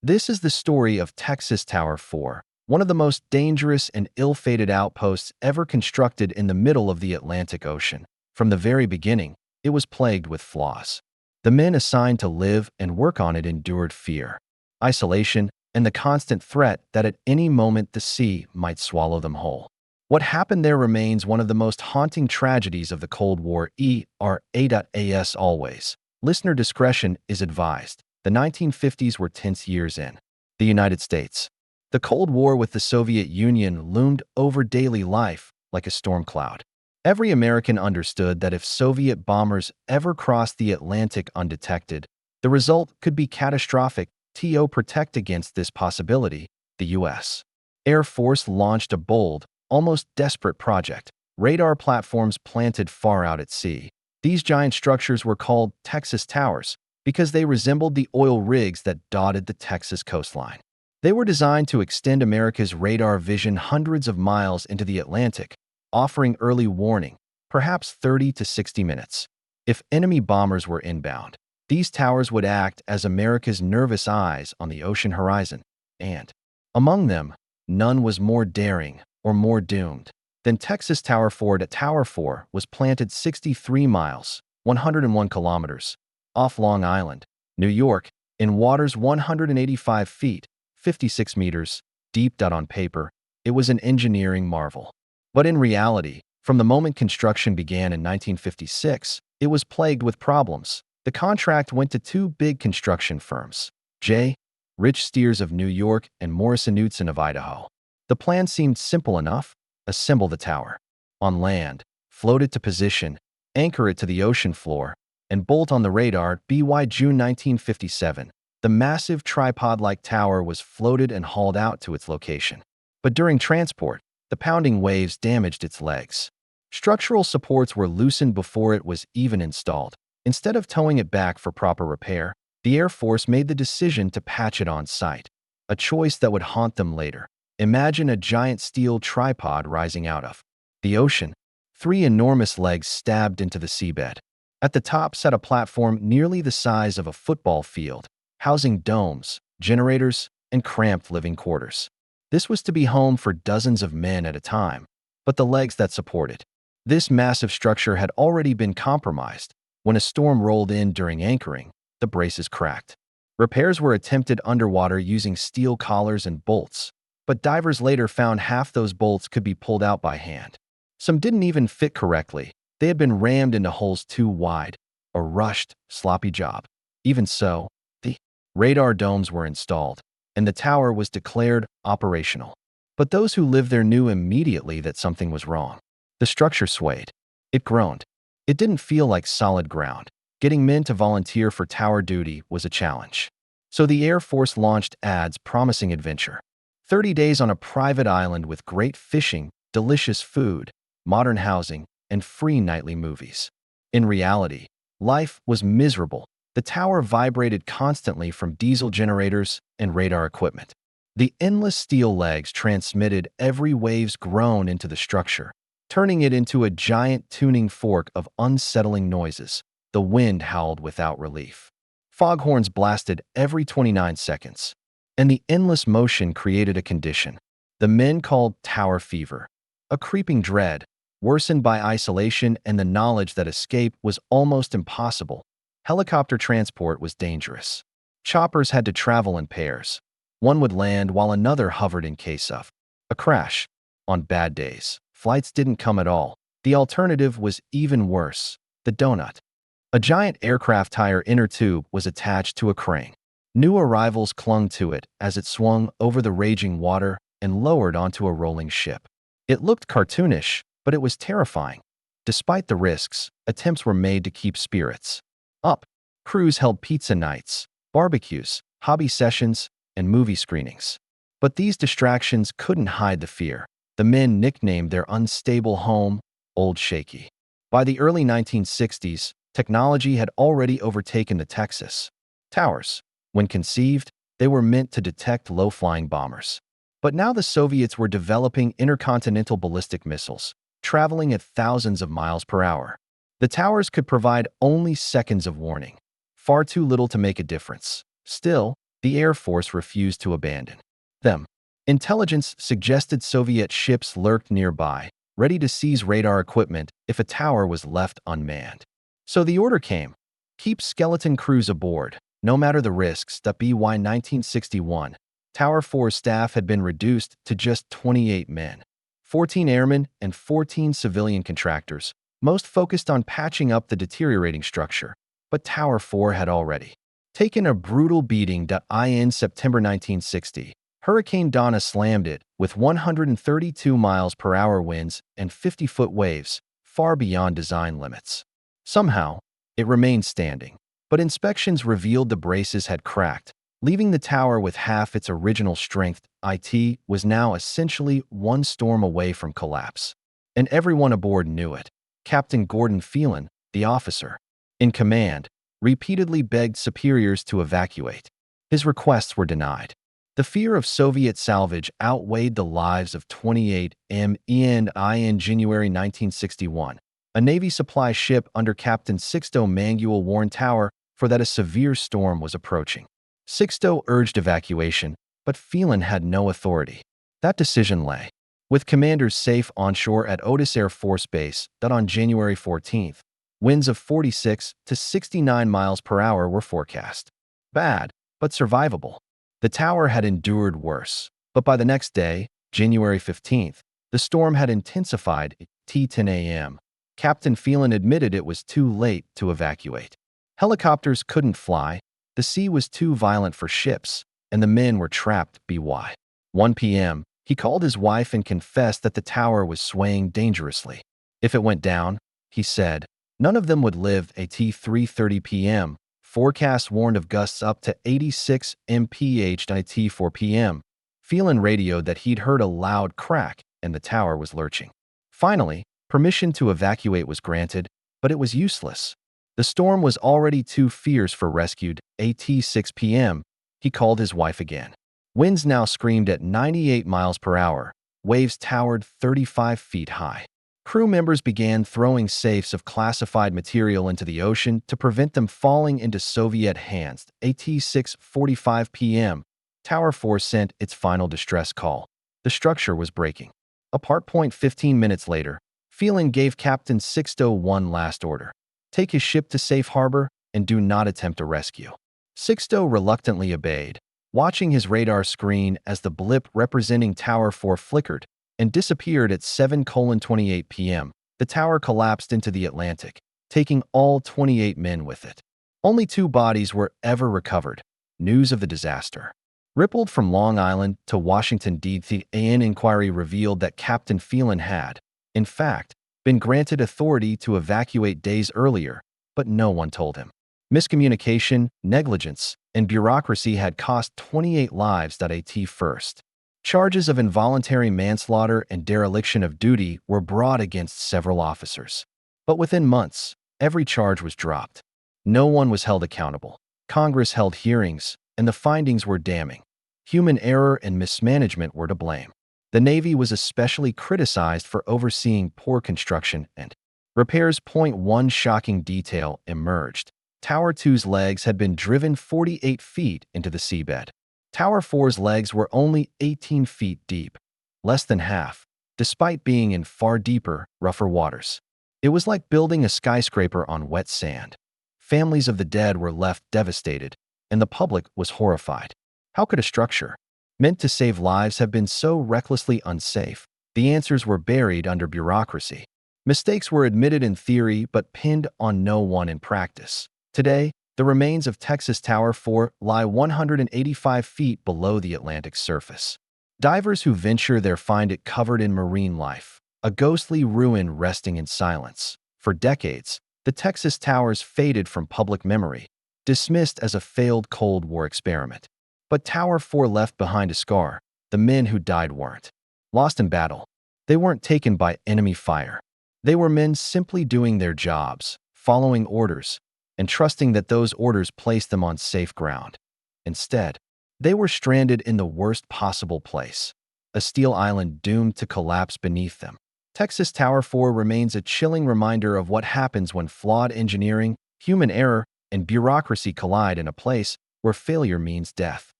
This is the story of Texas Tower 4, one of the most dangerous and ill-fated outposts ever constructed in the middle of the Atlantic Ocean. From the very beginning, it was plagued with flaws. The men assigned to live and work on it endured fear, isolation, and the constant threat that at any moment the sea might swallow them whole. What happened there remains one of the most haunting tragedies of the Cold War. ERA.AS always. Listener discretion is advised. The 1950s were tense years in the United States. The Cold War with the Soviet Union loomed over daily life like a storm cloud. Every American understood that if Soviet bombers ever crossed the Atlantic undetected, the result could be catastrophic. To protect against this possibility, the U.S. Air Force launched a bold, almost desperate project: radar platforms planted far out at sea. These giant structures were called Texas Towers because they resembled the oil rigs that dotted the Texas coastline. They were designed to extend America's radar vision hundreds of miles into the Atlantic, offering early warning, perhaps 30 to 60 minutes. If enemy bombers were inbound, these towers would act as America's nervous eyes on the ocean horizon, and among them, none was more daring or more doomed than Texas Tower 4. Tower 4 was planted 63 miles, 101 kilometers, off Long Island, New York, in waters 185 feet, 56 meters, deep. On paper, it was an engineering marvel. But in reality, from the moment construction began in 1956, it was plagued with problems. The contract went to two big construction firms, J. Rich Steers of New York and Morrison Knudsen of Idaho. The plan seemed simple enough: assemble the tower on land, float it to position, anchor it to the ocean floor, and bolt on the radar. By June 1957, the massive tripod-like tower was floated and hauled out to its location. But during transport, the pounding waves damaged its legs. Structural supports were loosened before it was even installed. Instead of towing it back for proper repair, the Air Force made the decision to patch it on site, a choice that would haunt them later. Imagine a giant steel tripod rising out of the ocean, three enormous legs stabbed into the seabed. At the top sat a platform nearly the size of a football field, housing domes, generators, and cramped living quarters. This was to be home for dozens of men at a time, but the legs that supported this massive structure had already been compromised. When a storm rolled in during anchoring, the braces cracked. Repairs were attempted underwater using steel collars and bolts, but divers later found half those bolts could be pulled out by hand. Some didn't even fit correctly. They had been rammed into holes too wide. A rushed, sloppy job. Even so, the radar domes were installed, and the tower was declared operational. But those who lived there knew immediately that something was wrong. The structure swayed. It groaned. It didn't feel like solid ground. Getting men to volunteer for tower duty was a challenge. So the Air Force launched ads promising adventure. 30 days on a private island with great fishing, delicious food, modern housing, and free nightly movies. In reality, life was miserable. The tower vibrated constantly from diesel generators and radar equipment. The endless steel legs transmitted every wave's groan into the structure, turning it into a giant tuning fork of unsettling noises. The wind howled without relief. Foghorns blasted every 29 seconds. And the endless motion created a condition the men called tower fever, a creeping dread, worsened by isolation and the knowledge that escape was almost impossible. Helicopter transport was dangerous. Choppers had to travel in pairs. One would land while another hovered in case of a crash. On bad days, flights didn't come at all. The alternative was even worse: the donut. A giant aircraft tire inner tube was attached to a crane. New arrivals clung to it as it swung over the raging water and lowered onto a rolling ship. It looked cartoonish, but it was terrifying. Despite the risks, attempts were made to keep spirits up. Crews held pizza nights, barbecues, hobby sessions, and movie screenings. But these distractions couldn't hide the fear. The men nicknamed their unstable home Old Shaky. By the early 1960s, technology had already overtaken the Texas towers. When conceived, they were meant to detect low-flying bombers. But now the Soviets were developing intercontinental ballistic missiles, traveling at thousands of miles per hour. The towers could provide only seconds of warning, far too little to make a difference. Still, the Air Force refused to abandon them. Intelligence suggested Soviet ships lurked nearby, ready to seize radar equipment if a tower was left unmanned. So the order came: keep skeleton crews aboard, no matter the risks. By 1961, Tower 4's staff had been reduced to just 28 men, 14 airmen and 14 civilian contractors, most focused on patching up the deteriorating structure. But Tower 4 had already taken a brutal beating. In September 1960, Hurricane Donna slammed it with 132 miles per hour winds and 50-foot waves, far beyond design limits. Somehow, it remained standing, but inspections revealed the braces had cracked, leaving the tower with half its original strength. It was now essentially one storm away from collapse. And everyone aboard knew it. Captain Gordon Phelan, the officer in command, repeatedly begged superiors to evacuate. His requests were denied. The fear of Soviet salvage outweighed the lives of 28 men. In January 1961, a Navy supply ship under Captain Sixto Manuel warned Tower that a severe storm was approaching. Sixto urged evacuation, but Phelan had no authority. That decision lay with commanders safe onshore at Otis Air Force Base. On January 14th, winds of 46 to 69 miles per hour were forecast. Bad, but survivable. The tower had endured worse, but by the next day, January 15th, the storm had intensified. At 10 a.m., Captain Phelan admitted it was too late to evacuate. Helicopters couldn't fly, the sea was too violent for ships, and the men were trapped. By 1 p.m., he called his wife and confessed that the tower was swaying dangerously. If it went down, he said, none of them would live. At 3:30 p.m., forecasts warned of gusts up to 86 mph. At 4 p.m., Phelan radioed that he'd heard a loud crack and the tower was lurching. Finally, permission to evacuate was granted, but it was useless. The storm was already too fierce for rescue. At 6 p.m., he called his wife again. Winds now screamed at 98 miles per hour. Waves towered 35 feet high. Crew members began throwing safes of classified material into the ocean to prevent them falling into Soviet hands. At 6:45 p.m., Tower 4 sent its final distress call. The structure was breaking apart. 15 minutes later, Phelan gave Captain Sixto one last order: take his ship to safe harbor and do not attempt a rescue. Sixto reluctantly obeyed, watching his radar screen as the blip representing Tower 4 flickered and disappeared at 7:28 p.m. The tower collapsed into the Atlantic, taking all 28 men with it. Only 2 bodies were ever recovered. News of the disaster rippled from Long Island to Washington, D.C. An inquiry revealed that Captain Phelan had, in fact, been granted authority to evacuate days earlier, but no one told him. Miscommunication, negligence, and bureaucracy had cost 28 lives. At first, charges of involuntary manslaughter and dereliction of duty were brought against several officers. But within months, every charge was dropped. No one was held accountable. Congress held hearings, and the findings were damning. Human error and mismanagement were to blame. The Navy was especially criticized for overseeing poor construction and repairs. One shocking detail emerged: Tower 2's legs had been driven 48 feet into the seabed. Tower 4's legs were only 18 feet deep, less than half, despite being in far deeper, rougher waters. It was like building a skyscraper on wet sand. Families of the dead were left devastated, and the public was horrified. How could a structure meant to save lives have been so recklessly unsafe? The answers were buried under bureaucracy. Mistakes were admitted in theory but pinned on no one in practice. Today, the remains of Texas Tower 4 lie 185 feet below the Atlantic's surface. Divers who venture there find it covered in marine life, a ghostly ruin resting in silence. For decades, the Texas Towers faded from public memory, dismissed as a failed Cold War experiment. But Tower 4 left behind a scar. The men who died weren't lost in battle. They weren't taken by enemy fire. They were men simply doing their jobs, following orders, and trusting that those orders placed them on safe ground. Instead, they were stranded in the worst possible place, a steel island doomed to collapse beneath them. Texas Tower 4 remains a chilling reminder of what happens when flawed engineering, human error, and bureaucracy collide in a place where failure means death.